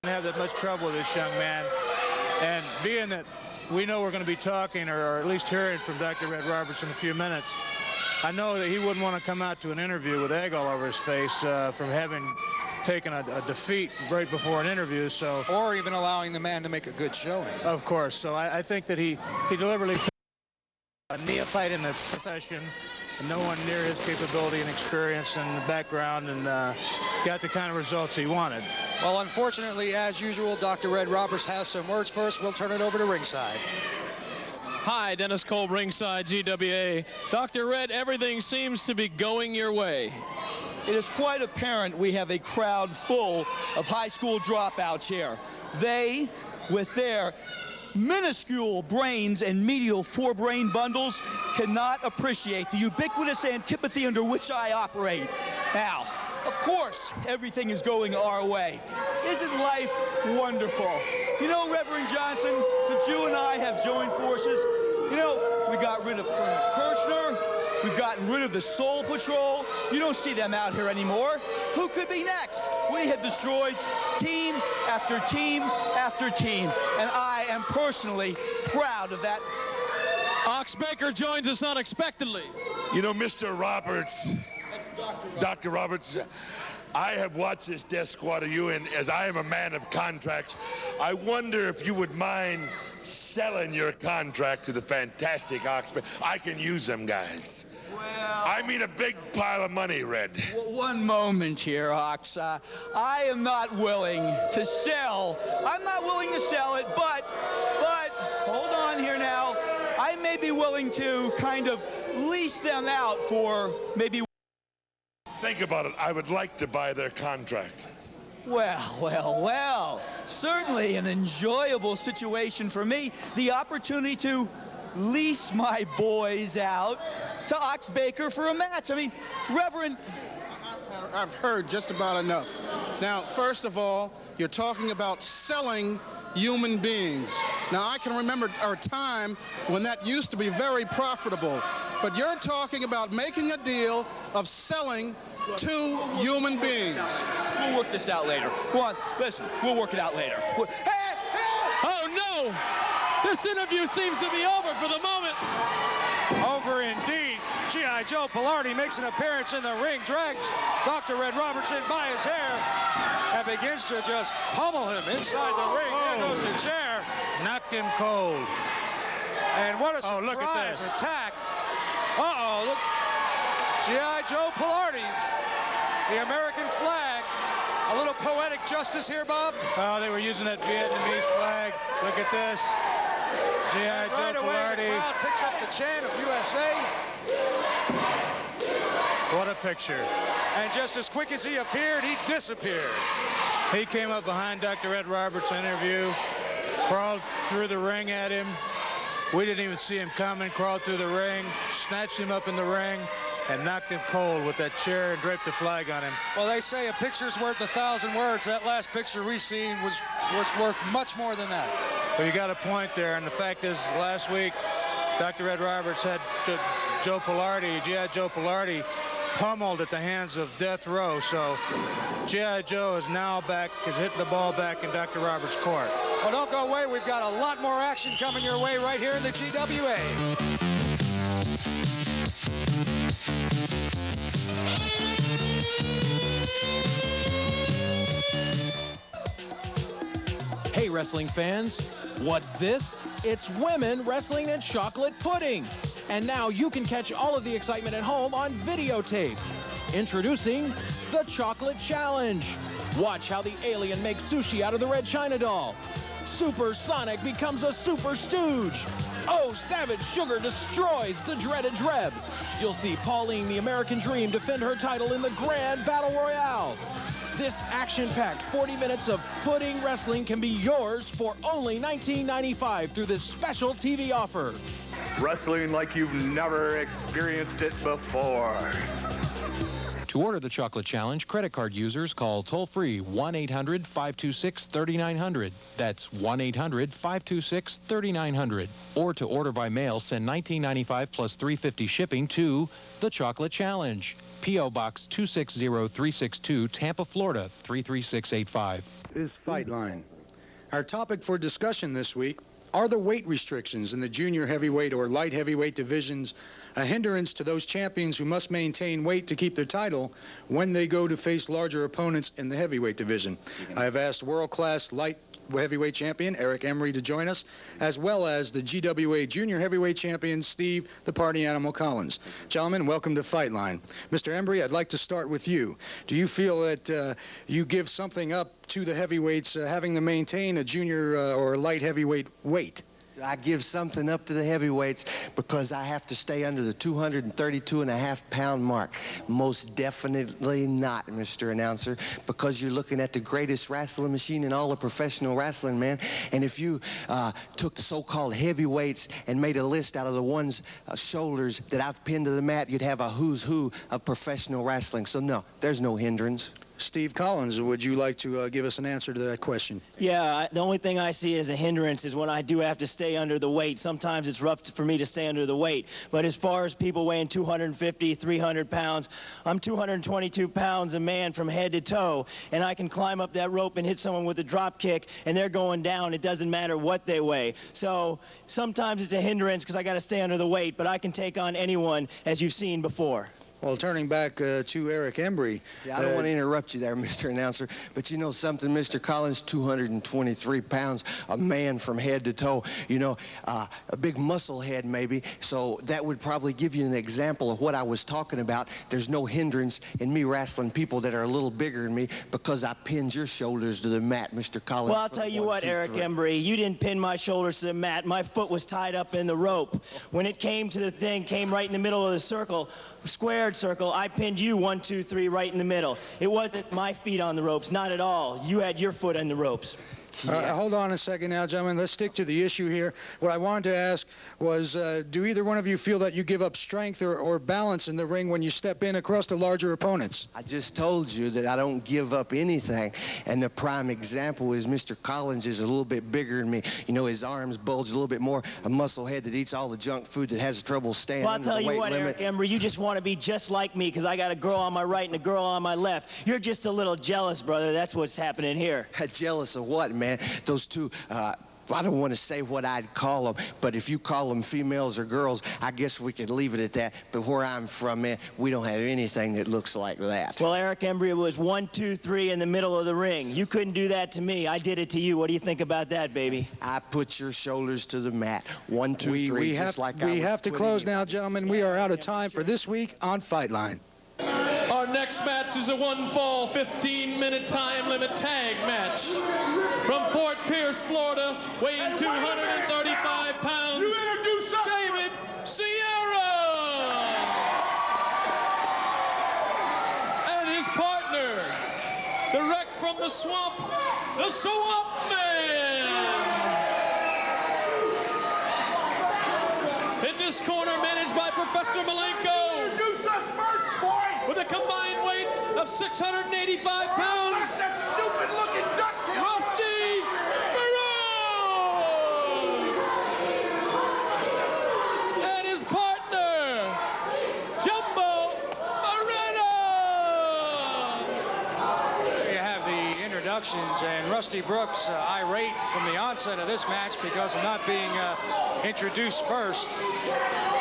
have that much trouble with this young man. And being that we know we're going to be talking or at least hearing from Dr. Red Roberts in a few minutes, I know that he wouldn't want to come out to an interview with egg all over his face from having taken a defeat right before an interview. So, or even allowing the man to make a good showing. Of course. So I think that he deliberately a neophyte in the profession, no one near his capability and experience and background, and got the kind of results he wanted. Well, unfortunately, as usual, Dr. Red Roberts has some words for us. We'll turn it over to ringside. Hi, Dennis Kolb, ringside, GWA. Dr. Red, everything seems to be going your way. It is quite apparent we have a crowd full of high school dropouts here. They, with their minuscule brains and medial forebrain bundles, cannot appreciate the ubiquitous antipathy under which I operate. Now, of course, everything is going our way. Isn't life wonderful? You know, Reverend Johnson, since you and I have joined forces, you know, we got rid of Colonel Kirshner, we've gotten rid of the Soul Patrol. You don't see them out here anymore. Who could be next? We have destroyed team after team after team, and I am personally proud of that. Ox Baker joins us unexpectedly. You know, Mr. Roberts, Dr. Roberts, I have watched this death squad of you, and as I am a man of contracts, I wonder if you would mind selling your contract to the fantastic Ox Baker. I can use them guys. Well, I mean a big pile of money, Red. One moment here, Ox. I am not willing to sell. I'm not willing to sell it, but hold on here now. I may be willing to kind of lease them out for maybe. Think about it. I would like to buy their contract. Well. Certainly an enjoyable situation for me. The opportunity to lease my boys out to Ox Baker for a match. I mean, Reverend... I've heard just about enough. Now, first of all, you're talking about selling human beings. Now, I can remember a time when that used to be very profitable. But you're talking about making a deal of selling two human beings. We'll work this out later. Go on, listen, we'll work it out later. Hey! Oh, no! This interview seems to be over for the moment. Over indeed. G.I. Joe Pilardi makes an appearance in the ring, drags Dr. Red Roberts in by his hair, and begins to just pummel him inside the ring. There goes the chair. Knocked him cold. And what a surprise look at this attack. Uh-oh, look. G.I. Joe Pilardi, the American flag. A little poetic justice here, Bob. Oh, they were using that Vietnamese flag. Look at this. G.I. Joe Pilardi. The crowd picks up the chant of USA. What a picture. And just as quick as he appeared, he disappeared. He came up behind Dr. Red Roberts' interview, crawled through the ring at him. We didn't even see him coming, crawled through the ring, snatched him up in the ring, and knocked him cold with that chair and draped the flag on him. Well, they say a picture's worth 1,000 words. That last picture we seen was worth much more than that. Well, you got a point there, and the fact is, last week, Dr. Red Roberts had Joe Pilardi, G.I. Joe Pilardi, pummeled at the hands of Death Row. So G.I. Joe is now back, has hit the ball back in Dr. Roberts' court. Well, don't go away. We've got a lot more action coming your way right here in the GWA. Hey, wrestling fans, what's this? It's women wrestling and chocolate pudding. And now you can catch all of the excitement at home on videotape. Introducing the Chocolate Challenge. Watch how the alien makes sushi out of the red China doll. Super Sonic becomes a super stooge. Oh, Savage Sugar destroys the dreaded Dreb. You'll see Pauline the American Dream defend her title in the Grand Battle Royale. This action-packed 40 minutes of pudding wrestling can be yours for only $19.95 through this special TV offer. Wrestling like you've never experienced it before. To order the Chocolate Challenge, credit card users call toll-free 1-800-526-3900. That's 1-800-526-3900. Or to order by mail, send $19.95 plus $3.50 shipping to The Chocolate Challenge. P.O. Box 260362, Tampa, Florida 33685. Is Fight Line. Our topic for discussion this week: are the weight restrictions in the junior heavyweight or light heavyweight divisions a hindrance to those champions who must maintain weight to keep their title when they go to face larger opponents in the heavyweight division? I have asked world-class light heavyweight champion Eric Emery to join us, as well as the GWA junior heavyweight champion Steve the Party Animal Collins. Gentlemen, welcome to Fight Line. Mr. Emery, I'd like to start with you. Do you feel that you give something up to the heavyweights having to maintain a junior or light heavyweight weight? I give something up to the heavyweights because I have to stay under the 232.5-pound mark. Most definitely not, Mr. Announcer, because you're looking at the greatest wrestling machine in all of professional wrestling, man. And if you took the so-called heavyweights and made a list out of the ones shoulders that I've pinned to the mat, you'd have a who's who of professional wrestling. So no, there's no hindrance. Steve Collins, would you like to give us an answer to that question? Yeah, the only thing I see as a hindrance is when I do have to stay under the weight. Sometimes it's rough for me to stay under the weight. But as far as people weighing 250, 300 pounds, I'm 222 pounds a man from head to toe, and I can climb up that rope and hit someone with a drop kick, and they're going down. It doesn't matter what they weigh. So sometimes it's a hindrance because I got to stay under the weight, but I can take on anyone, as you've seen before. Well, turning back to Eric Embry. Yeah, I don't want to interrupt you there, Mr. Announcer, but you know something, Mr. Collins, 223 pounds, a man from head to toe, you know, a big muscle head maybe, so that would probably give you an example of what I was talking about. There's no hindrance in me wrestling people that are a little bigger than me because I pinned your shoulders to the mat, Mr. Collins. Well, I'll tell you what, Eric Embry, you didn't pin my shoulders to the mat. My foot was tied up in the rope. When it came to the thing, came right in the middle of the circle, squared circle, I pinned you 1, 2, 3 right in the middle. It wasn't my feet on the ropes, not at all. You had your foot on the ropes. Hold on a second now, gentlemen. Let's stick to the issue here. What I wanted to ask was, do either one of you feel that you give up strength or balance in the ring when you step in across the larger opponents? I just told you that I don't give up anything. And the prime example is Mr. Collins is a little bit bigger than me. You know, his arms bulge a little bit more. A muscle head that eats all the junk food that has trouble staying Well, I'll under tell the you weight what, limit. Eric Embry, you just want to be just like me because I got a girl on my right and a girl on my left. You're just a little jealous, brother. That's what's happening here. Jealous of what, man? Those two, I don't want to say what I'd call them, but if you call them females or girls, I guess we could leave it at that. But where I'm from, man, we don't have anything that looks like that. Well, Eric Embry was 1, 2, 3 in the middle of the ring. You couldn't do that to me. I did it to you. What do you think about that, baby? I put your shoulders to the mat. 1, 2, 3, we just like I we was have to putting close you. now, gentlemen. We are out of time for this week on Fight Line. Our next match is a one-fall, 15-minute time limit tag match. From Fort Pierce, Florida, weighing 235 pounds, David Sierra! And his partner, the wreck from the swamp, the Swamp Man! In this corner, managed by Professor Malenko, with a combined weight of 685 pounds, Rusty Burroughs! And his partner, Jumbo Moreno! There you have the introductions, and Rusty Brooks irate from the onset of this match because of not being introduced first,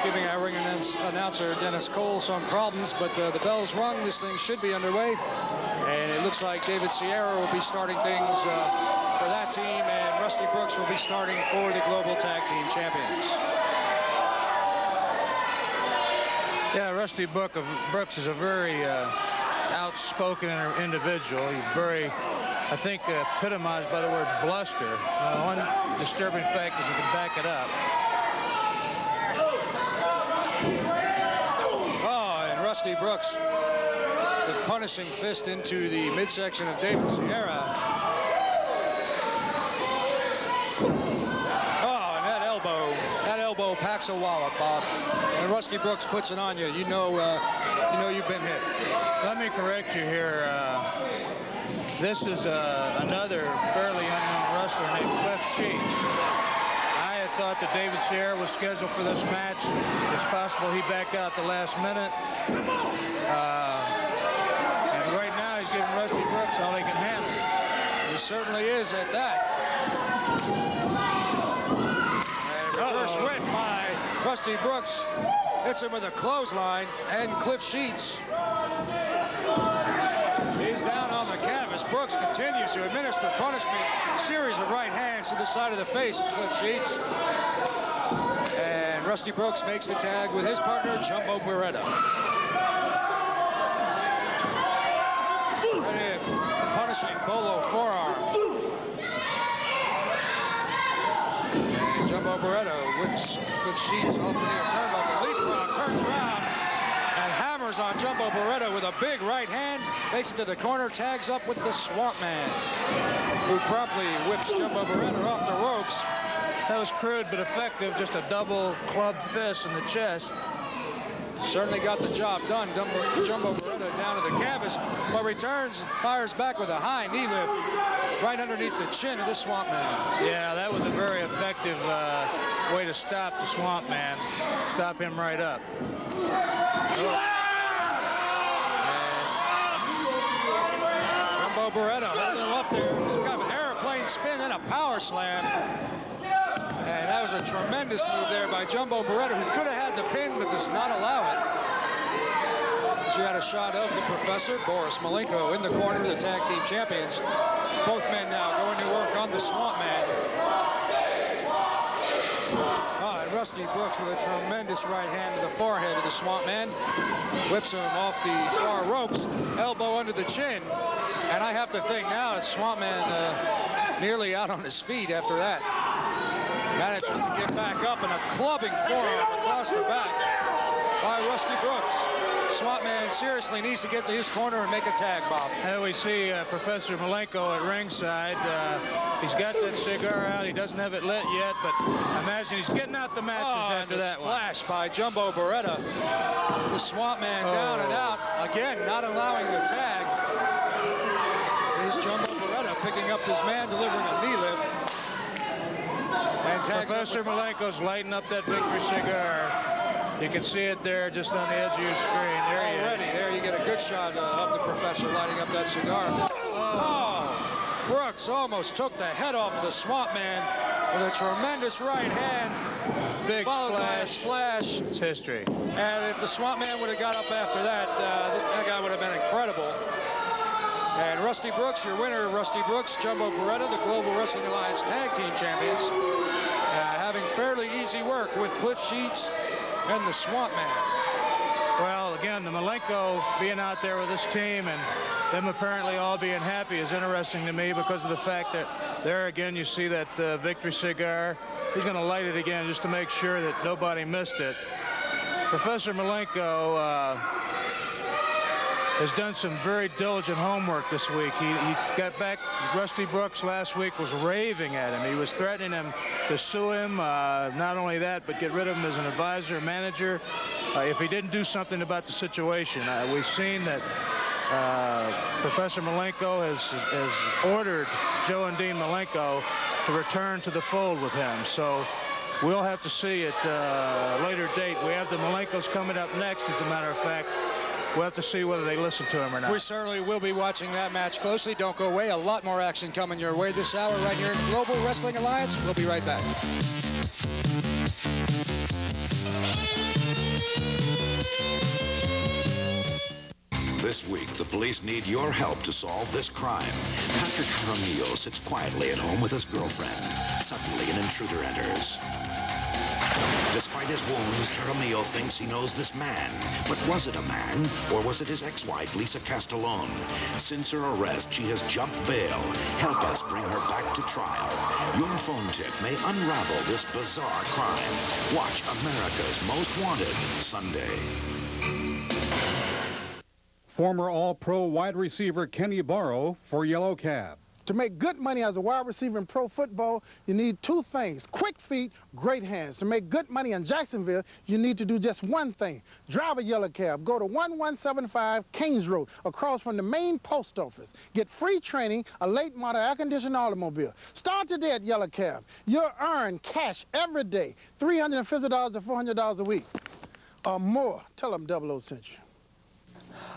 giving our ring announcer Dennis Cole some problems, but the bell's rung. This thing should be underway, and it looks like David Sierra will be starting things for that team, and Rusty Brooks will be starting for the Global Tag Team Champions. Yeah, Rusty Brooks is a very outspoken individual. He's very, I think, epitomized by the word bluster. One disturbing fact is you can back it up. Oh, and Rusty Brooks, the punishing fist into the midsection of David Sierra. Oh, and that elbow elbow packs a wallop, Bob. And Rusty Brooks puts it on you. You know you've been hit. Let me correct you here. This is another fairly unknown wrestler named Cliff Sheets. I had thought that David Sierra was scheduled for this match. It's possible he backed out the last minute. And right now he's giving Rusty Brooks all he can handle. He certainly is at that. And reverse whip by Rusty Brooks. Hits him with a clothesline, and Cliff Sheets. He's down on the canvas. Brooks continues to administer punishment. Series of right hands to the side of the face of Cliff Sheets. And Rusty Brooks makes the tag with his partner, Jumbo Beretta. Ready, punishing Bolo forearm. And Jumbo Beretta whips Cliff Sheets off the near turnbuckle. Leapfrog turns around and hammers on Jumbo Beretta with a big right hand. Takes it to the corner, tags up with the Swamp Man, who promptly whips Jumbo Beretta off the ropes. That was crude but effective, just a double club fist in the chest. Certainly got the job done. Jumbo Beretta down to the canvas, but returns and fires back with a high knee lift right underneath the chin of the Swamp Man. Yeah, that was a very effective way to stop the Swamp Man. Stop him right up. Jumbo Beretta holding him up there. Some kind of an airplane spin and a power slam. And that was a tremendous move there by Jumbo Beretta, who could have had the pin but does not allow it. She had a shot of the Professor, Boris Malenko, in the corner of the tag team champions. Both men now going to work on the Swamp Man. Oh, and Rusty Brooks with a tremendous right hand to the forehead of the Swamp Man. Whips him off the far ropes, elbow under the chin. And I have to think now, Swamp Man nearly out on his feet after that. Manages to get back up, and a clubbing forearm across the back by Rusty Brooks. Swamp Man seriously needs to get to his corner and make a tag, Bob. There we see Professor Malenko at ringside. He's got that cigar out. He doesn't have it lit yet, but I imagine he's getting out the matches after that one. Splash by Jumbo Beretta. The Swamp Man down and out. Again, not allowing the tag. Is Jumbo Beretta picking up his man, delivering a knee lift. And Professor Malenko's lighting up that victory cigar. You can see it there just on the edge of your screen. There he is. There you get a good shot of the Professor lighting up that cigar. Oh, Brooks almost took the head off of the Swamp Man with a tremendous right hand. Big splash. It's history. And if the Swamp Man would have got up after that, that guy would have been incredible. And Rusty Brooks, your winner, Rusty Brooks, Jumbo Beretta, the Global Wrestling Alliance Tag Team Champions, having fairly easy work with Cliff Sheets and the Swamp Man. Well, again, the Malenko being out there with this team and them apparently all being happy is interesting to me because of the fact that there again you see that victory cigar. He's going to light it again just to make sure that nobody missed it. Professor Malenko has done some very diligent homework this week. He got back. Rusty Brooks last week was raving at him. He was threatening him to sue him. Not only that, but get rid of him as an advisor, manager, if he didn't do something about the situation. We've seen that Professor Malenko has ordered Joe and Dean Malenko to return to the fold with him. So we'll have to see at a later date. We have the Malenkos coming up next, as a matter of fact. We'll have to see whether they listen to him or not. We certainly will be watching that match closely. Don't go away. A lot more action coming your way this hour right here in Global Wrestling Alliance. We'll be right back. This week, the police need your help to solve this crime. Patrick Jaramillo sits quietly at home with his girlfriend. Suddenly, an intruder enters. Despite his wounds, Jaramillo thinks he knows this man. But was it a man, or was it his ex-wife, Lisa Castellone? Since her arrest, she has jumped bail. Help us bring her back to trial. Your phone tip may unravel this bizarre crime. Watch America's Most Wanted Sunday. Former All-Pro wide receiver Kenny Barrow for Yellow Cab. To make good money as a wide receiver in pro football, you need two things: quick feet, great hands. To make good money in Jacksonville, you need to do just one thing: drive a yellow cab. Go to 1175 Kings Road, across from the main post office. Get free training, a late model air-conditioned automobile. Start today at Yellow Cab. You'll earn cash every day, $350 to $400 a week or more. Tell them 00 sent you.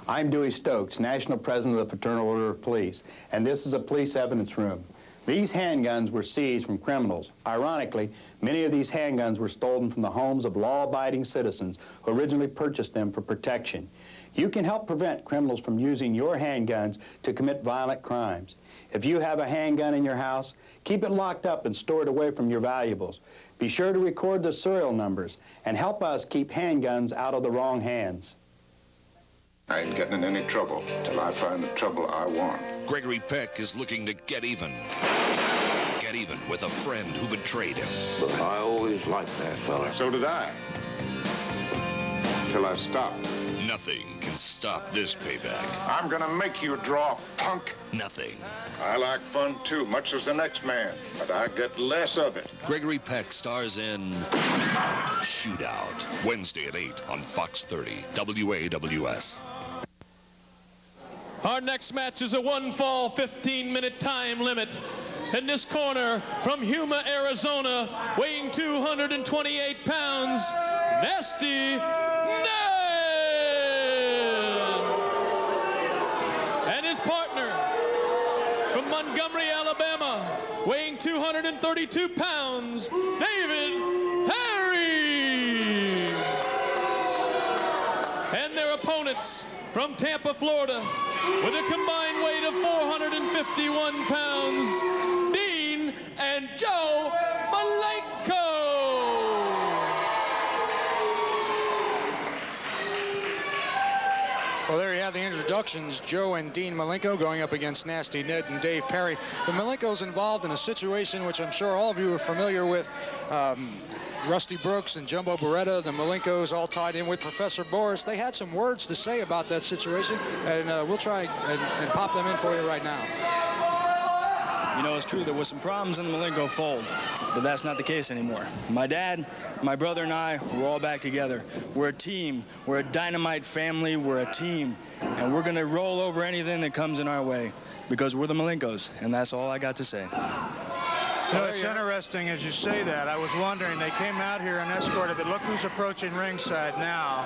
I'm Dewey Stokes, National President of the Fraternal Order of Police, and this is a police evidence room. These handguns were seized from criminals. Ironically, many of these handguns were stolen from the homes of law-abiding citizens who originally purchased them for protection. You can help prevent criminals from using your handguns to commit violent crimes. If you have a handgun in your house, keep it locked up and store it away from your valuables. Be sure to record the serial numbers and help us keep handguns out of the wrong hands. I ain't getting in any trouble till I find the trouble I want. Gregory Peck is looking to get even. Get even with a friend who betrayed him. But I always liked that fella. So did I. Till I stopped. Nothing can stop this payback. I'm gonna make you draw, punk. Nothing. I like fun too, much as the next man, but I get less of it. Gregory Peck stars in Shootout, Wednesday at 8 on Fox 30, WAWS. Our next match is a one-fall, 15-minute time limit. In this corner, from Yuma, Arizona, weighing 228 pounds, Nasty Ned! And his partner, from Montgomery, Alabama, weighing 232 pounds, David Perry! And their opponents, from Tampa, Florida, with a combined weight of 451 pounds, Dean and Joe Malenko. Well, there you have the introductions. Joe and Dean Malenko going up against Nasty Ned and Dave Perry. The Malenko's involved in a situation which I'm sure all of you are familiar with. Rusty Brooks and Jumbo Beretta, the Malenkos all tied in with Professor Boris. They had some words to say about that situation, and we'll try and pop them in for you right now. You know, it's true, there was some problems in the Malenko fold, but that's not the case anymore. My dad, my brother, and I, we're all back together. We're a team. We're a dynamite family. We're a team. And we're going to roll over anything that comes in our way because we're the Malenkos, and that's all I got to say. You know, it's interesting as you say that. I was wondering, they came out here and escorted, but look who's approaching ringside now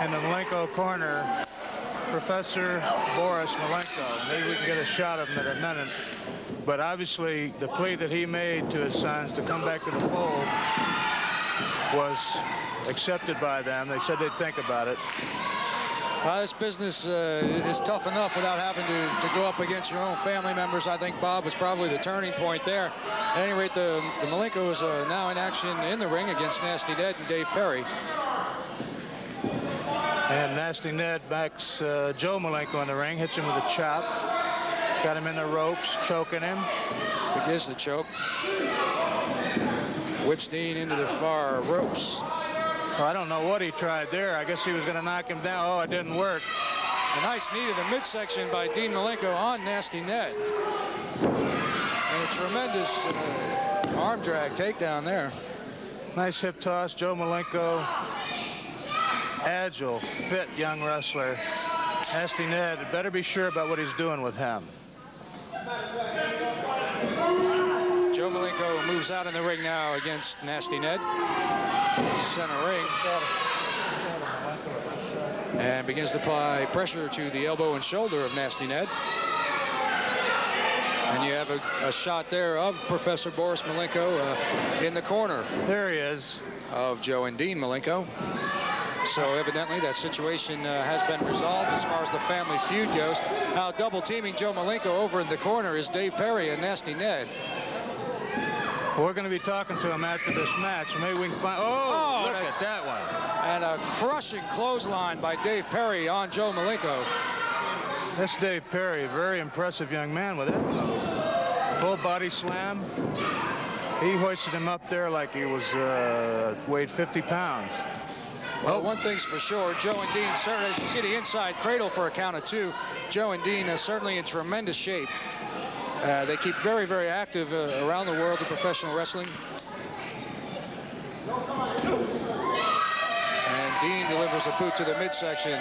in the Malenko corner, Professor Boris Malenko. Maybe we can get a shot of him in a minute. But obviously, the plea that he made to his sons to come back to the fold was accepted by them. They said they'd think about it. This business is tough enough without having to go up against your own family members. I think Bob was probably the turning point there. At any rate, the Malenkos are now in action in the ring against Nasty Ned and Dave Perry. And Nasty Ned backs Joe Malenko in the ring, hits him with a chop. Got him in the ropes, choking him. Begins the choke. Whips Dean into the far ropes. Well, I don't know what he tried there. I guess he was going to knock him down. Oh, it didn't work. A nice knee to the midsection by Dean Malenko on Nasty Ned. And a tremendous arm drag takedown there. Nice hip toss. Joe Malenko, agile, fit young wrestler. Nasty Ned better be sure about what he's doing with him. Joe Malenko moves out in the ring now against Nasty Ned. Center ring. And begins to apply pressure to the elbow and shoulder of Nasty Ned. And you have a shot there of Professor Boris Malenko in the corner. There he is. Of Joe and Dean Malenko. So evidently that situation has been resolved as far as the family feud goes. Now double teaming Joe Malenko over in the corner is Dave Perry and Nasty Ned. We're going to be talking to him after this match. Maybe we can find... Oh, look at that one. And a crushing clothesline by Dave Perry on Joe Malenko. That's Dave Perry, a very impressive young man with it. Full body slam. He hoisted him up there like he was weighed 50 pounds. Well, one thing's for sure, Joe and Dean, certainly, as you see the inside cradle for a count of two, Joe and Dean are certainly in tremendous shape. They keep very, very active around the world in professional wrestling. And Dean delivers a boot to the midsection.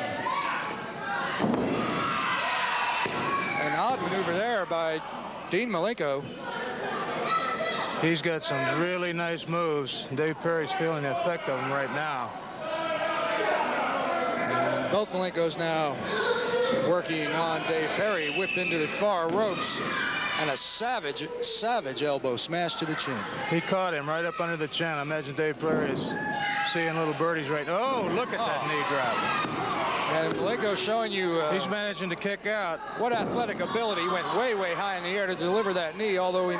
An odd maneuver there by Dean Malenko. He's got some really nice moves. Dave Perry's feeling the effect of them right now. And both Malenkos now working on Dave Perry, whipped into the far ropes, and a savage elbow smash to the chin. He caught him right up under the chin. I imagine Dave Perry is seeing little birdies right now. Oh, look at that knee drop. And Malenko showing you... he's managing to kick out. What athletic ability. He went way, way high in the air to deliver that knee, although he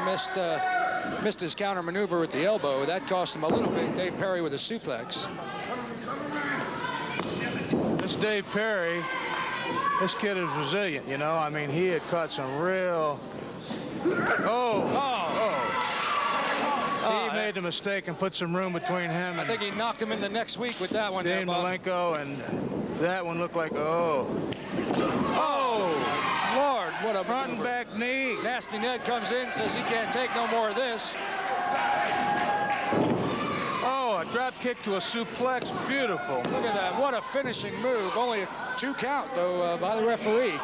missed his counter maneuver with the elbow. That cost him a little bit. Dave Perry with a suplex. This Dave Perry, this kid is resilient, you know. I mean, he had caught some real... He made the mistake and put some room between him and... I think he knocked him in the next week with that one. Dean Malenko, and that one looked like, Lord, what a front and back knee. Nasty Ned comes in, says he can't take no more of this. A drop kick to a suplex. Beautiful. Look at that. What a finishing move. Only a 2 count, though, by the referee.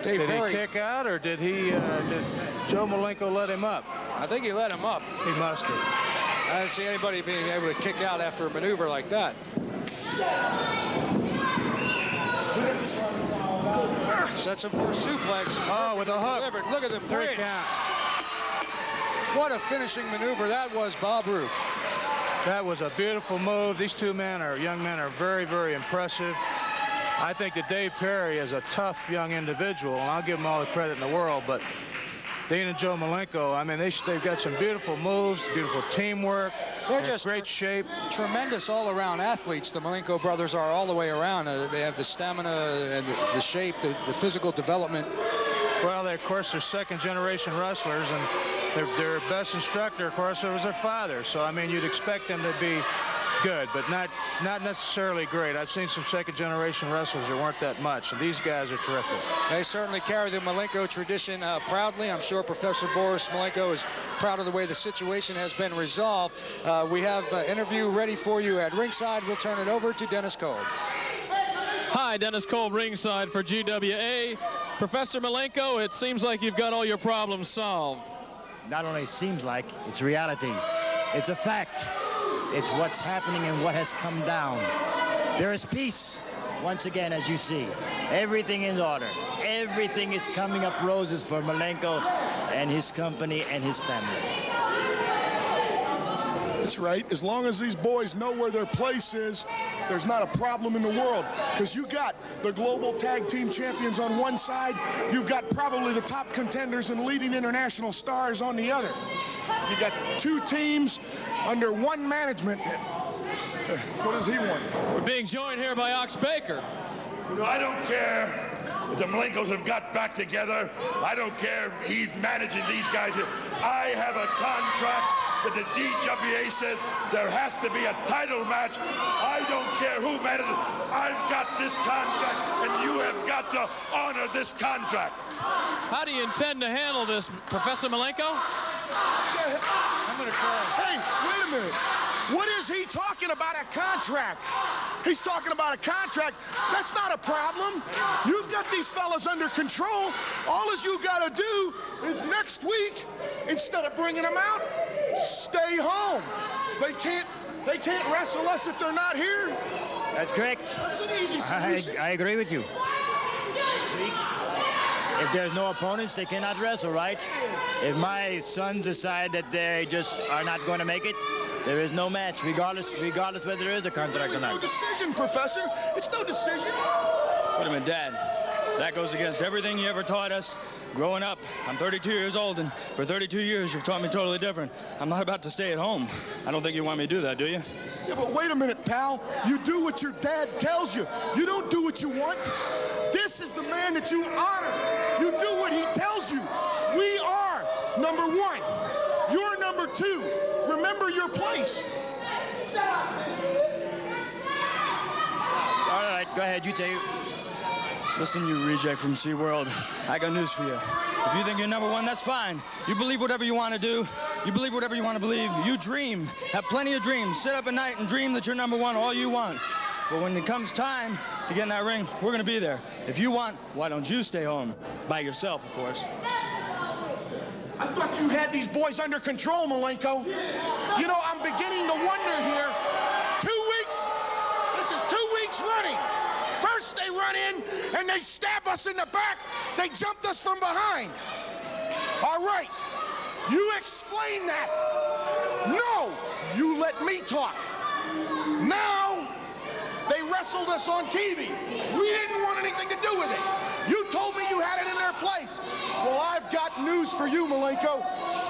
Did he kick out, or did Joe Malenko let him up? I think he let him up. He must have. I didn't see anybody being able to kick out after a maneuver like that. Sets him for a suplex. Oh, with a hook. Delivered. Look at the 3 count. What a finishing maneuver that was, Bob Roop. That was a beautiful move. These young men are very, very impressive. I think that Dave Perry is a tough young individual, and I'll give him all the credit in the world, but Dean and Joe Malenko, I mean, they've got some beautiful moves, beautiful teamwork. They're just great shape. Tremendous all-around athletes. The Malenko brothers are all the way around. They have the stamina and the shape, the physical development. Well, of course, they're second-generation wrestlers, and their best instructor, of course, was their father. So, I mean, you'd expect them to be good, but not necessarily great. I've seen some second-generation wrestlers that weren't that much, and these guys are terrific. They certainly carry the Malenko tradition proudly. I'm sure Professor Boris Malenko is proud of the way the situation has been resolved. We have an interview ready for you at ringside. We'll turn it over to Dennis Kolb. Hi, Dennis Kolb ringside for GWA. Professor Malenko, it seems like you've got all your problems solved. Not only seems like, it's reality. It's a fact. It's what's happening and what has come down. There is peace, once again, as you see. Everything is in order. Everything is coming up roses for Malenko and his company and his family. That's right. As long as these boys know where their place is, there's not a problem in the world. Because you got the global tag team champions on one side, you've got probably the top contenders and leading international stars on the other. You got 2 teams under one management. What does he want? We're being joined here by Ox Baker. You know, I don't care if the Malenkos have got back together. I don't care if he's managing these guys here. I have a contract that the DWA says there has to be a title match. I don't care who manages it. I've got this contract, and you have got to honor this contract. How do you intend to handle this, Professor Malenko? I'm going to call. Hey, wait a minute. What is he talking about, a contract? He's talking about a contract. That's not a problem. You've got these fellas under control. All as you got to do is next week, instead of bringing them out, stay home. They can't wrestle us if they're not here. That's correct. That's an easy solution. I agree with you. Next week, if there's no opponents, they cannot wrestle, right? If my sons decide that they just are not going to make it, there is no match, regardless whether there is a contract or not. It's no decision, Professor. It's no decision. Wait a minute, Dad. That goes against everything you ever taught us growing up. I'm 32 years old, and for 32 years, you've taught me totally different. I'm not about to stay at home. I don't think you want me to do that, do you? Yeah, but wait a minute, pal. You do what your dad tells you. You don't do what you want. This is the man that you honor. You do what he tells you. We are number 1. You're number 2. Remember your place. All right, go ahead. You take it. Listen, you reject from SeaWorld, I got news for you. If you think you're number one, that's fine. You believe whatever you want to do. You believe whatever you want to believe. You dream. Have plenty of dreams. Sit up at night and dream that you're number one all you want. But when it comes time to get in that ring, we're going to be there. If you want, why don't you stay home? By yourself, of course. I thought you had these boys under control, Malenko. You know, I'm beginning to wonder here. 2 weeks? This is 2 weeks running. First they run in and they stab us in the back. They jumped us from behind. All right, you explain that. No, you let me talk. Now, they wrestled us on TV. We didn't want anything to do with it. You told me you had it in their place. Well, I've got news for you, Malenko.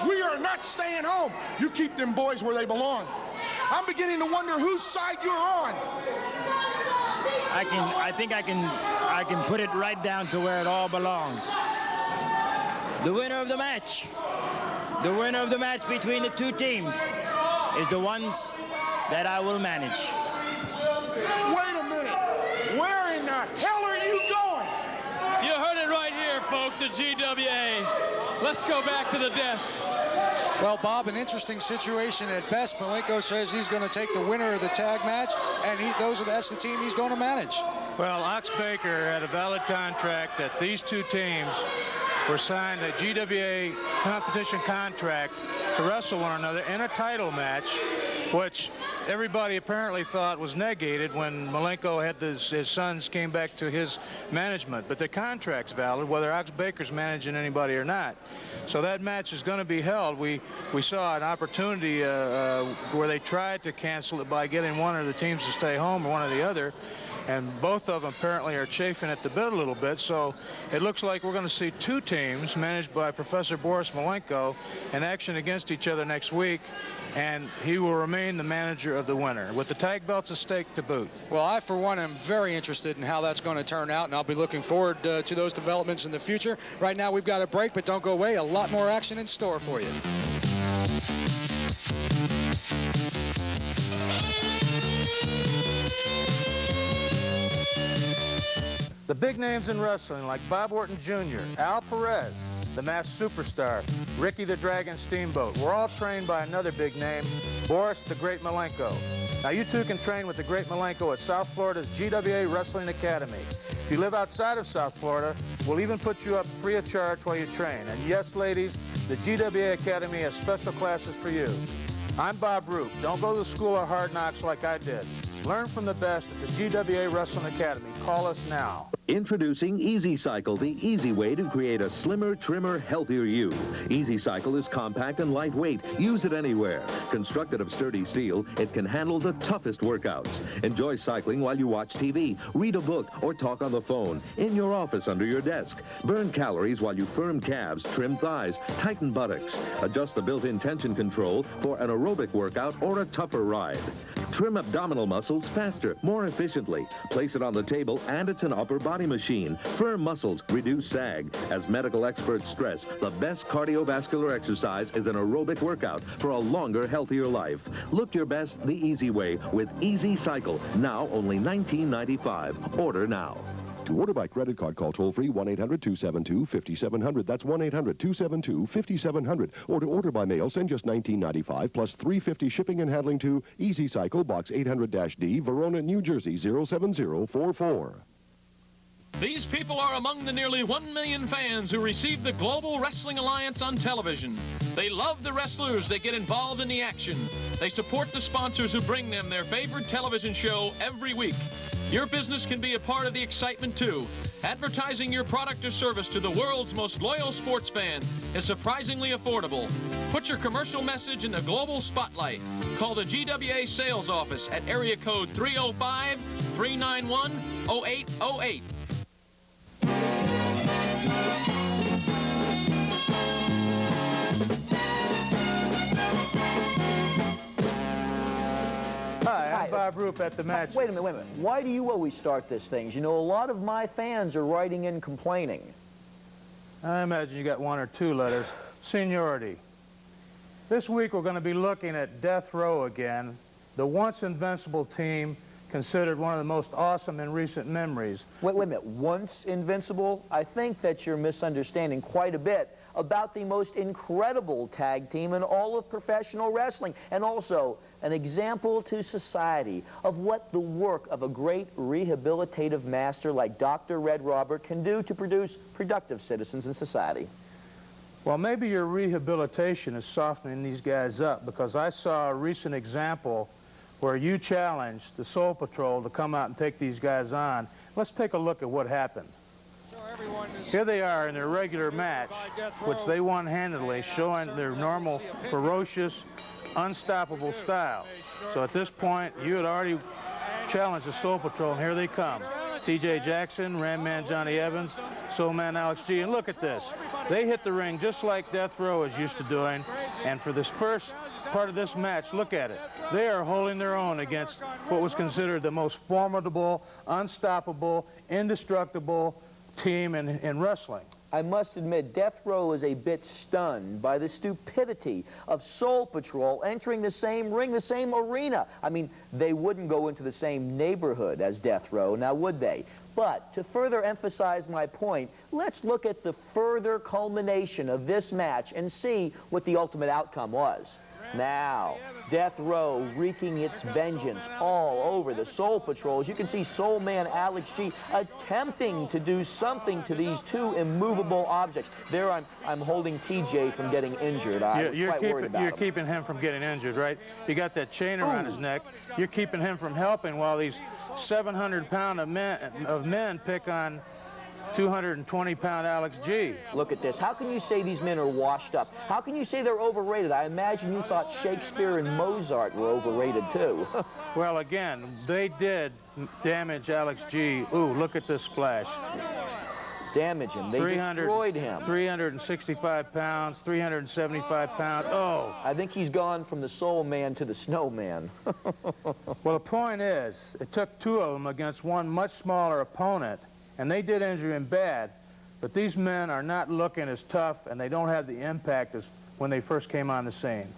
We are not staying home. You keep them boys where they belong. I'm beginning to wonder whose side you're on. I think I can put it right down to where it all belongs. The winner of the match between the two teams is the ones that I will manage. Wait a minute. Where in the hell are you going? You heard it right here, folks, at GWA. Let's go back to the desk. Well, Bob, an interesting situation at best. Malenko says he's going to take the winner of the tag match, and that's the team he's going to manage. Well, Ox Baker had a valid contract that these two teams were signed a GWA competition contract to wrestle one another in a title match, which everybody apparently thought was negated when Malenko had his sons came back to his management. But the contract's valid, whether Ox Baker's managing anybody or not. So that match is going to be held. We saw an opportunity where they tried to cancel it by getting one of the teams to stay home or one or the other. And both of them apparently are chafing at the bit a little bit. So it looks like we're going to see two teams managed by Professor Boris Malenko in action against each other next week. And he will remain the manager of the winner, with the tag belts at stake to boot. Well, I, for one, am very interested in how that's going to turn out, and I'll be looking forward to those developments in the future. Right now, we've got a break, but don't go away. A lot more action in store for you. The big names in wrestling, like Bob Orton Jr., Al Perez, the Masked Superstar, Ricky the Dragon Steamboat, were all trained by another big name, Boris the Great Malenko. Now, you too can train with the Great Malenko at South Florida's GWA Wrestling Academy. If you live outside of South Florida, we'll even put you up free of charge while you train. And yes, ladies, the GWA Academy has special classes for you. I'm Bob Roop. Don't go to the school of hard knocks like I did. Learn from the best at the GWA Wrestling Academy. Call us now. Introducing Easy Cycle, the easy way to create a slimmer, trimmer, healthier you. Easy Cycle is compact and lightweight. Use it anywhere. Constructed of sturdy steel, it can handle the toughest workouts. Enjoy cycling while you watch TV, read a book, or talk on the phone. In your office under your desk. Burn calories while you firm calves, trim thighs, tighten buttocks. Adjust the built-in tension control for an aerobic workout or a tougher ride. Trim abdominal muscles faster, more efficiently. Place it on the table, and it's an upper body machine. Firm muscles, reduce sag. As medical experts stress, the best cardiovascular exercise is an aerobic workout for a longer, healthier life. Look your best the easy way with Easy Cycle. Now only $19.95. Order now. To order by credit card, call toll-free 1-800-272-5700. That's 1-800-272-5700. Or to order by mail, send just $19.95 plus $3.50 shipping and handling to Easy Cycle, Box 800-D, Verona, New Jersey, 07044. These people are among the nearly 1 million fans who receive the Global Wrestling Alliance on television. They love the wrestlers that get involved in the action. They support the sponsors who bring them their favorite television show every week. Your business can be a part of the excitement, too. Advertising your product or service to the world's most loyal sports fan is surprisingly affordable. Put your commercial message in the global spotlight. Call the GWA sales office at area code 305-391-0808. Hi, I'm Bob Roop at the match. Wait a minute. Why do you always start these things? You know, a lot of my fans are writing in complaining. I imagine you got one or two letters. Seniority. This week we're going to be looking at Death Row again. The once invincible team considered one of the most awesome in recent memories. Wait a minute. Once invincible? I think that you're misunderstanding quite a bit about the most incredible tag team in all of professional wrestling, and also an example to society of what the work of a great rehabilitative master like Dr. Red Robert can do to produce productive citizens in society. Well, maybe your rehabilitation is softening these guys up, because I saw a recent example where you challenged the Soul Patrol to come out and take these guys on. Let's take a look at what happened. Here they are in their regular match, which they won handily, showing their normal, ferocious, unstoppable style. So at this point, you had already challenged the Soul Patrol, and here they come. T.J. Jackson, Ram Man Johnny Evans, Soul Man Alex G. And look at this. They hit the ring just like Death Row is used to doing. And for this first part of this match, look at it. They are holding their own against what was considered the most formidable, unstoppable, indestructible team in wrestling. I must admit, Death Row is a bit stunned by the stupidity of Soul Patrol entering the same ring, the same arena. I mean, they wouldn't go into the same neighborhood as Death Row, now would they? But to further emphasize my point, let's look at the further culmination of this match and see what the ultimate outcome was. Now, Death Row wreaking its vengeance all over the Soul Patrol. As you can see, Soul Man Alex G attempting to do something to these two immovable objects. There I'm holding TJ from getting injured. I was quite worried about him. You're keeping him from getting injured, right? You got that chain around his neck. You're keeping him from helping while these 700-pound of men pick on 220-pound Alex G. Look at this. How can you say these men are washed up? How can you say they're overrated? I imagine you thought Shakespeare and Mozart were overrated, too. Well, again, they did damage Alex G. Ooh, look at this splash. Damage him. They destroyed him. 365 pounds, 375 pounds. Oh. I think he's gone from the Soul Man to the Snowman. Well, the point is, it took two of them against one much smaller opponent, and they did injure him bad, but these men are not looking as tough, and they don't have the impact as when they first came on the scene.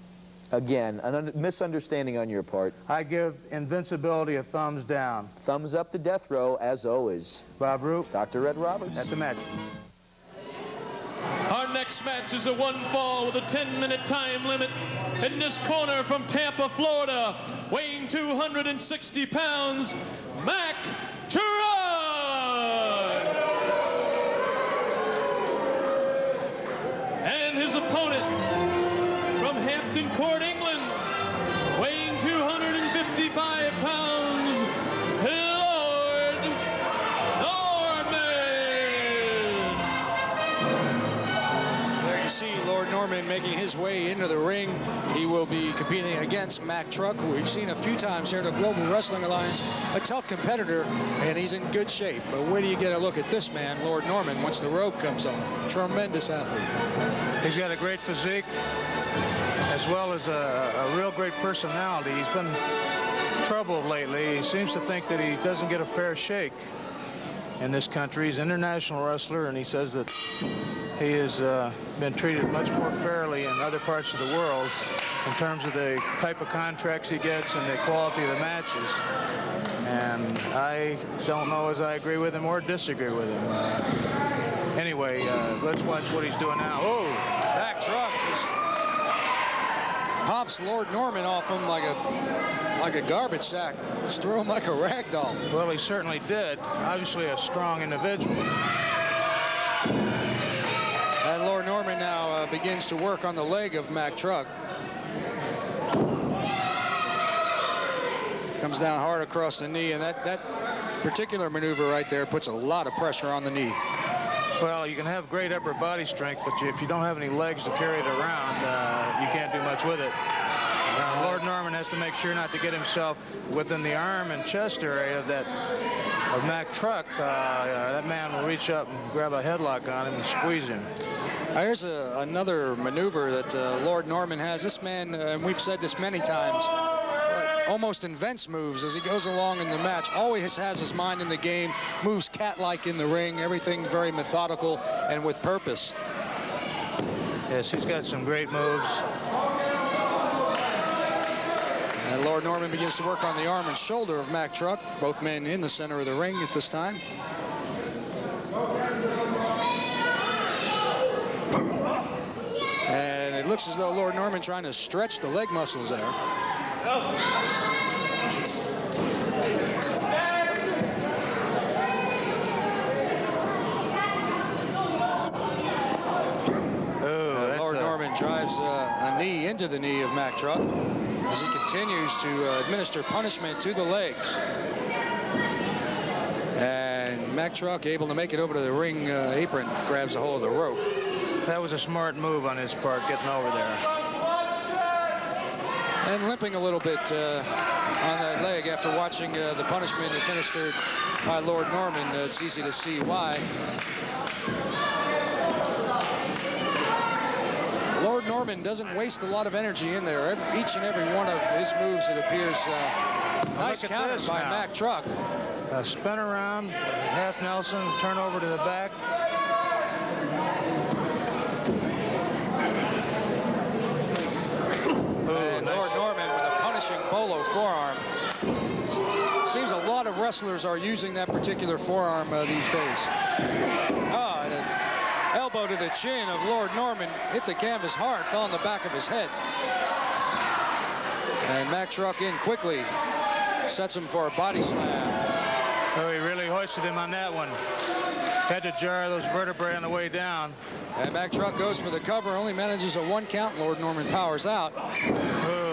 Again, a misunderstanding on your part. I give invincibility a thumbs down. Thumbs up to Death Row, as always. Bob Roop. Dr. Red Roberts. At the match. Our next match is a one fall with a 10-minute time limit. In this corner from Tampa, Florida, weighing 260 pounds, Mac Truck! And his opponent from Hampton Court, England, weighing 255 pounds, Lord Norman. There you see Lord Norman making his way into the ring. He will be competing against Mac Truck, who we've seen a few times here at the Global Wrestling Alliance. A tough competitor, and he's in good shape. But where do you get a look at this man, Lord Norman, once the rope comes off? Tremendous athlete. He's got a great physique, as well as a real great personality. He's been troubled lately. He seems to think that he doesn't get a fair shake in this country. He's an international wrestler, and he says that he has been treated much more fairly in other parts of the world in terms of the type of contracts he gets and the quality of the matches. And I don't know as I agree with him or disagree with him. Anyway, let's watch what he's doing now. Oh, Mac Truck just pops Lord Norman off him like a garbage sack. Just throw him like a rag doll. Well, he certainly did. Obviously a strong individual. And Lord Norman now begins to work on the leg of Mac Truck. Comes down hard across the knee, and that particular maneuver right there puts a lot of pressure on the knee. Well, you can have great upper body strength, but if you don't have any legs to carry it around, you can't do much with it. Lord Norman has to make sure not to get himself within the arm and chest area of Mac Truck. That man will reach up and grab a headlock on him and squeeze him. Here's another maneuver that Lord Norman has. This man, and we've said this many times, almost invents moves as he goes along in the match. Always has his mind in the game, moves cat-like in the ring, everything very methodical and with purpose. Yes, he's got some great moves. And Lord Norman begins to work on the arm and shoulder of Mack Truck. Both men in the center of the ring at this time. And it looks as though Lord Norman trying to stretch the leg muscles there. Lord Norman drives a knee into the knee of Mack Truck as he continues to administer punishment to the legs. And Mack Truck able to make it over to the ring apron, grabs a hold of the rope. That was a smart move on his part, getting over there. And limping a little bit on that leg after watching the punishment administered by Lord Norman. It's easy to see why. Lord Norman doesn't waste a lot of energy in there. Each and every one of his moves, it appears, nice counter by Mack Truck. A spin around, half Nelson, turn over to the back. And Lord Norman with a punishing polo forearm. Seems a lot of wrestlers are using that particular forearm these days. Oh, and an elbow to the chin of Lord Norman hit the canvas hard, fell on the back of his head. And Mack Truck in quickly, sets him for a body slam. Oh, he really hoisted him on that one. Had to jar those vertebrae on the way down. And Mack Truck goes for the cover, only manages a 1 count. Lord Norman powers out. Oh.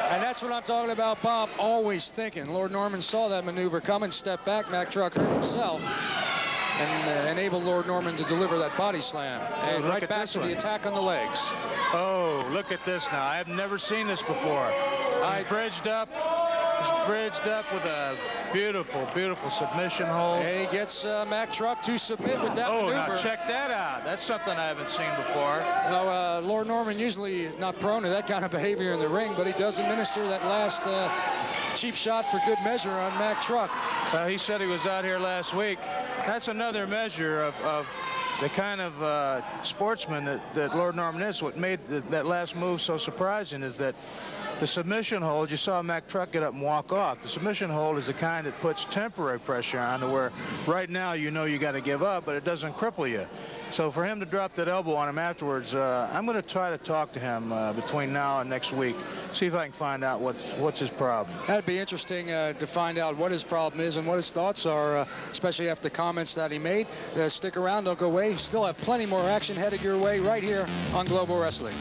And that's what I'm talking about, Bob, always thinking. Lord Norman saw that maneuver coming, stepped back. Mack Truck hurt himself and enabled Lord Norman to deliver that body slam. And right back to the attack on the legs. Oh, look at this now. I've never seen this before. He's bridged up with a beautiful, beautiful submission hold. And he gets Mack Truck to submit with that maneuver. Now check that out. That's something I haven't seen before. Now, Lord Norman usually not prone to that kind of behavior in the ring, but he does administer that last cheap shot for good measure on Mack Truck. He said he was out here last week. That's another measure of the kind of sportsman that Lord Norman is. What made that last move so surprising is that the submission hold, you saw Mack Truck get up and walk off. The submission hold is the kind that puts temporary pressure on to where right now you know you got to give up, but it doesn't cripple you. So for him to drop that elbow on him afterwards, I'm going to try to talk to him between now and next week, see if I can find out what's his problem. That'd be interesting to find out what his problem is and what his thoughts are, especially after the comments that he made. Stick around, don't go away. Still have plenty more action headed your way right here on Global Wrestling.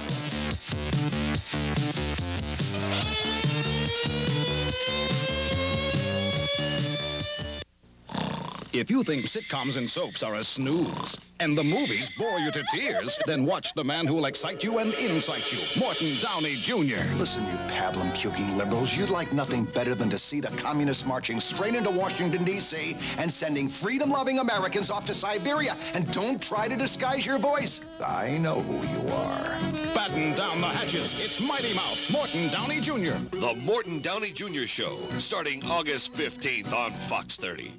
If you think sitcoms and soaps are a snooze, and the movies bore you to tears, then watch the man who will excite you and incite you, Morton Downey Jr. Listen, you pablum-puking liberals, you'd like nothing better than to see the communists marching straight into Washington, D.C. and sending freedom-loving Americans off to Siberia. And don't try to disguise your voice. I know who you are. Batten down the hatches. It's Mighty Mouth, Morton Downey Jr. The Morton Downey Jr. Show, starting August 15th on Fox 30.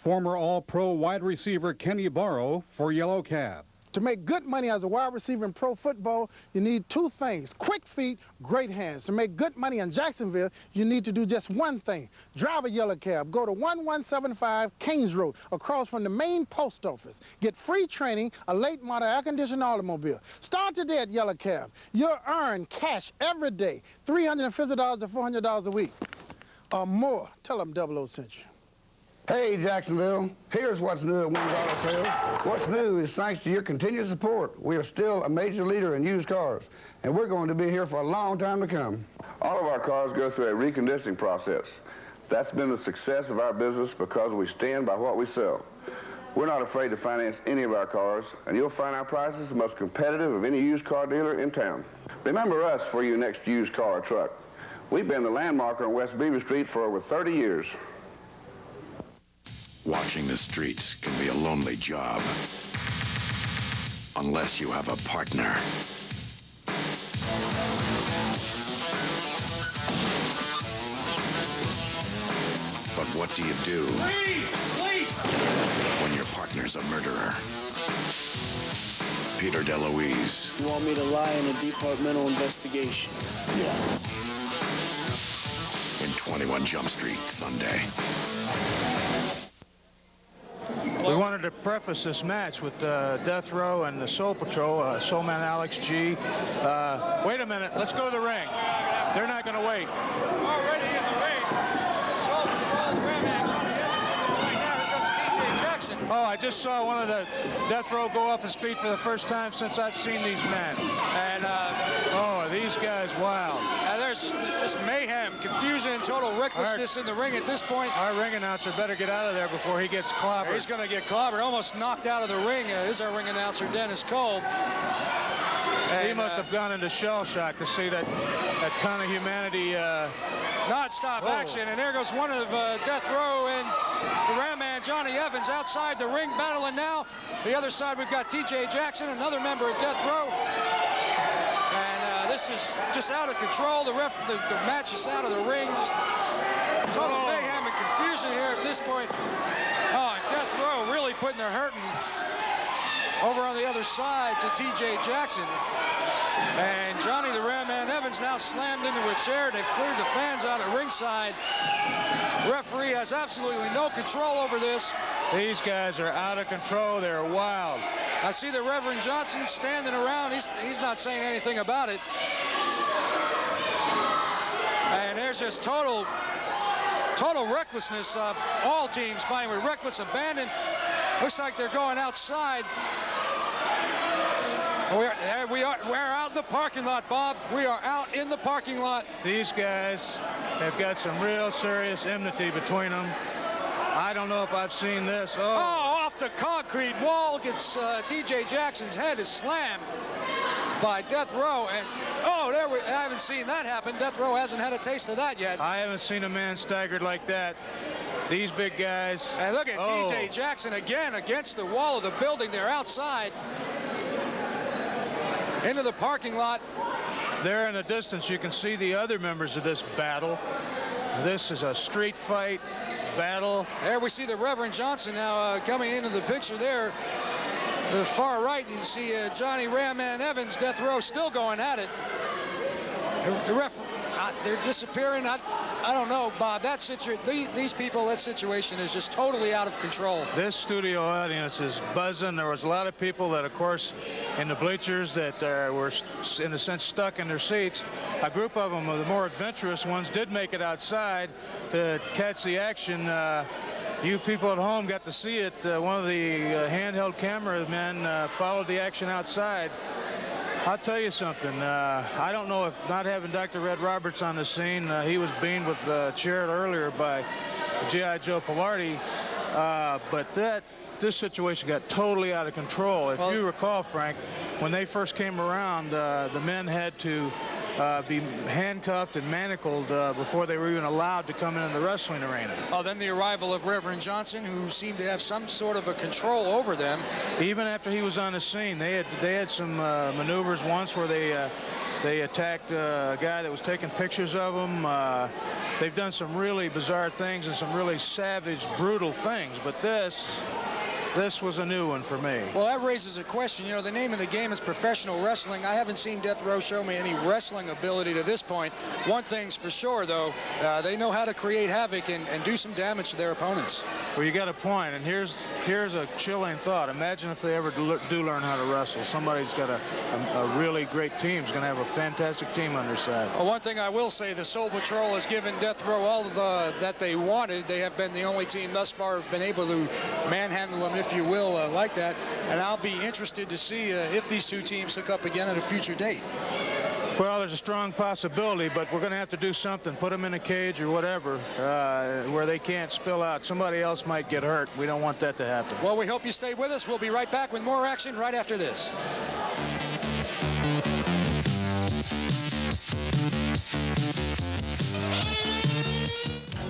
Former All-Pro wide receiver Kenny Barrow for Yellow Cab. To make good money as a wide receiver in pro football, you need two things: quick feet, great hands. To make good money in Jacksonville, you need to do just one thing: drive a Yellow Cab. Go to 1175 Kings Road, across from the main post office. Get free training, a late model air-conditioned automobile. Start today at Yellow Cab. You'll earn cash every day, $350 to $400 a week or more. Tell them 00 sent you. Hey, Jacksonville, here's what's new at Wings Auto Sales. What's new is thanks to your continued support, we are still a major leader in used cars, and we're going to be here for a long time to come. All of our cars go through a reconditioning process. That's been the success of our business because we stand by what we sell. We're not afraid to finance any of our cars, and you'll find our prices the most competitive of any used car dealer in town. Remember us for your next used car or truck. We've been the landmarker on West Beaver Street for over 30 years. Watching the streets can be a lonely job. Unless you have a partner. But what do you do when your partner's a murderer? Peter DeLuise. You want me to lie in a departmental investigation? Yeah. 21 Jump Street, Sunday. We wanted to preface this match with Death Row and the Soul Patrol, Soul Man Alex G. Wait a minute, let's go to the ring. They're not going to wait. Already in the ring. Soul Patrol, Ram Man, Johnny Evans in there right now. Here comes T.J. Jackson. Oh, I just saw one of the Death Row go off his feet for the first time since I've seen these men. And, oh, these guys wild. There's just mayhem, confusion, total recklessness in the ring at this point. Our ring announcer better get out of there before he gets clobbered. He's going to get clobbered, almost knocked out of the ring. Is our ring announcer, Dennis Kolb. He must have gone into shell shock to see that ton of humanity. Non-stop action, and there goes one of Death Row and the Ram Man, Johnny Evans, outside the ring battling now. The other side, we've got T.J. Jackson, another member of Death Row. And this is just out of control. The match is out of the ring. Just total mayhem and confusion here at this point. Oh, Death Row really putting their hurting over on the other side to T.J. Jackson. And Johnny the Ram Man Evans now slammed into a chair. They've cleared the fans out at ringside. Referee has absolutely no control over this. These guys are out of control. They're wild. I see the Reverend Johnson standing around. He's not saying anything about it. And there's just total recklessness. All teams fighting with reckless abandon. Looks like they're going outside. We're out in the parking lot, Bob. We are out in the parking lot. These guys have got some real serious enmity between them. I don't know if I've seen this. Oh, off the concrete wall gets T.J. Jackson's head is slammed by Death Row. And I haven't seen that happen. Death Row hasn't had a taste of that yet. I haven't seen a man staggered like that. These big guys. And look at T.J. Jackson again against the wall of the building. They're outside. Into the parking lot. There in the distance, you can see the other members of this battle. This is a street fight battle. There we see the Reverend Johnson now coming into the picture there. The far right, you see Johnny Ram Man Evans, Death Row still going at it. They're disappearing. I don't know, Bob. These people, that situation is just totally out of control. This studio audience is buzzing. There was a lot of people that, of course, in the bleachers that were, in a sense, stuck in their seats. A group of them, the more adventurous ones, did make it outside to catch the action. You people at home got to see it. One of the handheld cameramen followed the action outside. I'll tell you something. I don't know if not having Dr. Red Roberts on the scene, he was beamed with cheered earlier by G.I. Joe Pilardi, but this situation got totally out of control. If you recall, Frank, when they first came around, the men had to be handcuffed and manacled before they were even allowed to come in the wrestling arena. Oh, then the arrival of Reverend Johnson, who seemed to have some sort of a control over them. Even after he was on the scene, they had some maneuvers once where they attacked a guy that was taking pictures of them. They've done some really bizarre things and some really savage, brutal things, but this was a new one for me. Well, that raises a question. You know, the name of the game is professional wrestling. I haven't seen Death Row show me any wrestling ability to this point. One thing's for sure, though, they know how to create havoc and do some damage to their opponents. Well, you got a point, and here's a chilling thought. Imagine if they ever do learn how to wrestle. Somebody's got a really great team. Is going to have a fantastic team on their side. Well, one thing I will say, the Soul Patrol has given Death Row all that they wanted. They have been the only team thus far who've been able to manhandle them, if you will, like that. And I'll be interested to see if these two teams hook up again at a future date. Well, there's a strong possibility, but we're going to have to do something. Put them in a cage or whatever where they can't spill out. Somebody else might get hurt. We don't want that to happen. Well, we hope you stay with us. We'll be right back with more action right after this.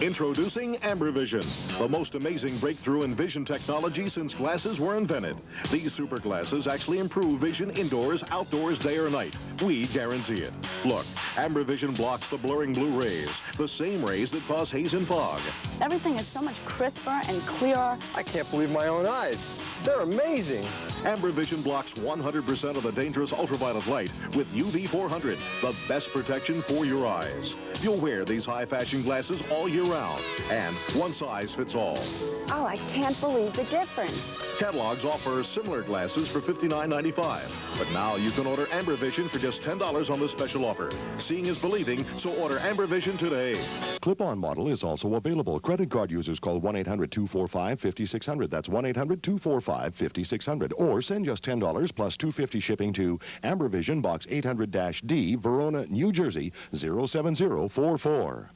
Introducing AmberVision, the most amazing breakthrough in vision technology since glasses were invented. These super glasses actually improve vision indoors, outdoors, day or night. We guarantee it. Look, AmberVision blocks the blurring blue rays, the same rays that cause haze and fog. Everything is so much crisper and clearer. I can't believe my own eyes. They're amazing. AmberVision blocks 100% of the dangerous ultraviolet light with UV 400, the best protection for your eyes. You'll wear these high-fashion glasses all year round, and one size fits all. Oh, I can't believe the difference. Catalogs offer similar glasses for $59.95, but now you can order AmberVision for just $10 on this special offer. Seeing is believing, so order AmberVision today. Clip-on model is also available. Credit card users call 1-800-245-5600. That's 1-800-245-5600. Or send just $10 plus $250 shipping to AmberVision, Box 800-D, Verona, New Jersey, 07044.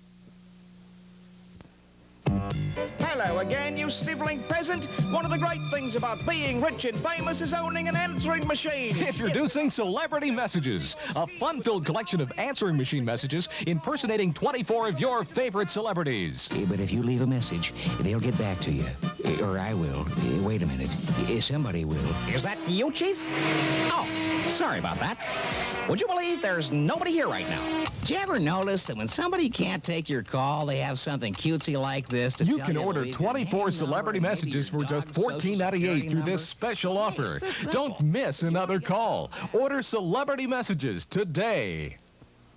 Hello again, you sniveling peasant. One of the great things about being rich and famous is owning an answering machine. Introducing Celebrity Messages, a fun-filled collection of answering machine messages impersonating 24 of your favorite celebrities. But if you leave a message, they'll get back to you. Or I will. Wait a minute. Somebody will. Is that you, Chief? Oh, sorry about that. Would you believe there's nobody here right now? Did you ever notice that when somebody can't take your call, they have something cutesy like this to You tell can you order to leave 24 celebrity messages for just $14.98 through this special offer. Don't miss another call. Order Celebrity Messages today.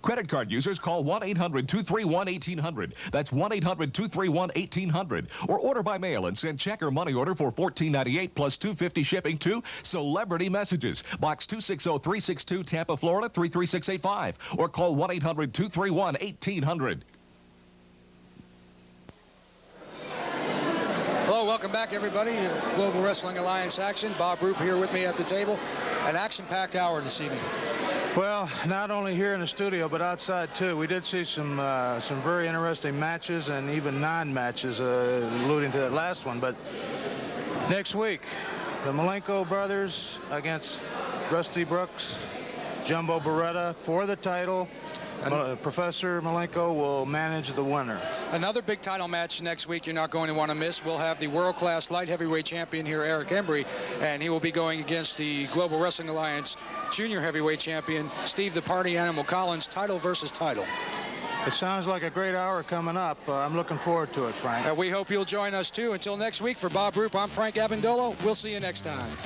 Credit card users call 1-800-231-1800. That's 1-800-231-1800. Or order by mail and send check or money order for $14.98 plus $250 shipping to Celebrity Messages, Box 260362, Tampa, Florida 33685. Or call 1-800-231-1800. Hello, welcome back, everybody. Global Wrestling Alliance action. Bob Roop here with me at the table. An action-packed hour this evening. Well, not only here in the studio, but outside, too. We did see some very interesting matches and even non-matches alluding to that last one. But next week, the Malenko brothers against Rusty Brooks, Jumbo Beretta for the title. Professor Malenko will manage the winner. Another big title match next week you're not going to want to miss. We'll have the world-class light heavyweight champion here, Eric Embry, and he will be going against the Global Wrestling Alliance junior heavyweight champion, Steve the Party Animal Collins, title versus title. It sounds like a great hour coming up. I'm looking forward to it, Frank. We hope you'll join us, too. Until next week, for Bob Roop, I'm Frank Abendolo. We'll see you next time.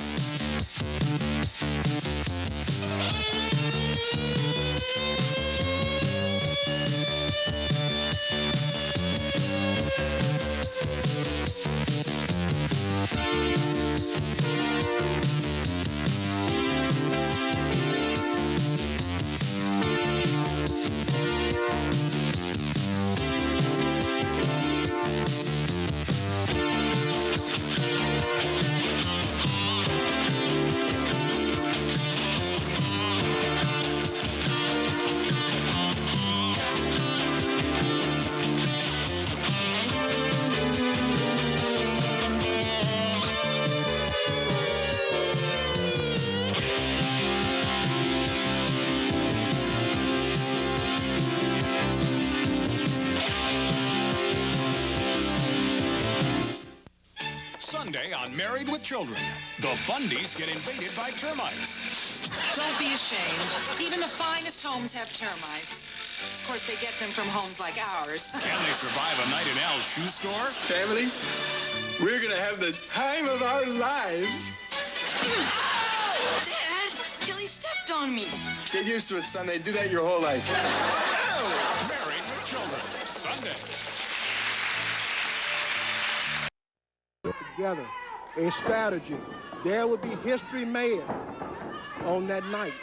Sunday on Married with Children. The Bundys get invaded by termites. Don't be ashamed. Even the finest homes have termites. Of course, they get them from homes like ours. Can they survive a night in Al's shoe store? Family, we're going to have the time of our lives. Oh, Dad, Gilly stepped on me. Get used to it, son. They do that your whole life. Married with Children. Sunday. Together, a strategy. There will be history made on that night.